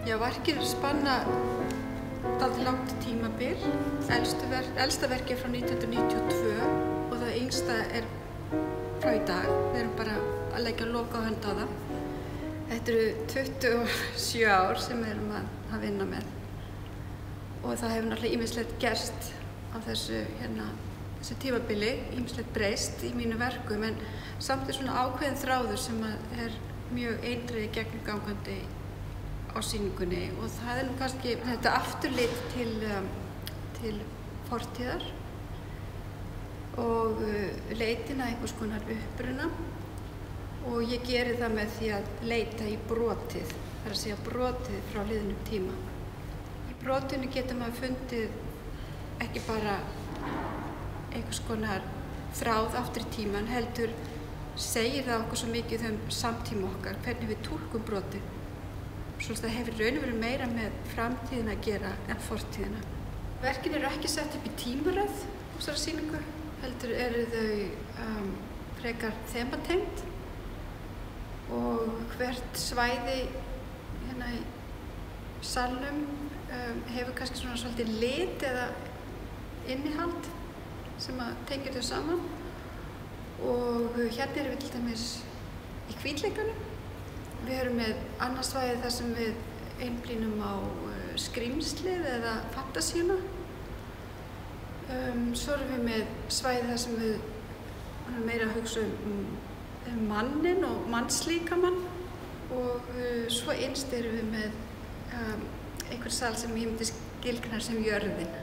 Já, verkið spanna dálítið langt tímabil. Elsta verkið frá 1992 og það yngsta frá í dag. Við erum bara að leggja lokahönd á það. Þetta eru 27 ár sem við erum að vinna með. Og það hefur náttúrulega ýmislegt gerst á þessu tímabili, ýmislegt breyst í mínu verkum, en samt svona ákveðin þráður sem mjög eindregið gegnumgangandi á sýningunni, og það nú kannski þetta afturlit til fortíðar og leitin að einhvers konar uppruna, og ég geri það með því að leita í brotið, það er að segja brotið frá liðnum tíma. Í brotinu getur maður fundið ekki bara einhvers konar þráð aftur í tíman, heldur segir það okkur svo mikið samtíma okkar, hvernig við túlkum brotið. Svo það hefur raun og verið meira með framtíðina að gera en fortíðina. Verkin eru ekki sett upp í tímaröð á þessari sýningu, heldur eru þau frekar þematengt, og hvert svæði í salnum hefur kannski svona svolítið lit eða innihald sem tengir þau saman. Og hérna erum við til dæmis í hvítleikanum. Við erum með annað svæði þar sem við einblínum á skrímslið eða fantasíuna. Svo erum við með svæði þar sem við erum meira að hugsa mannin og mannslíkamann, og svo innst erum við með einhver sal sem ég myndi skilgreina sem jörðin.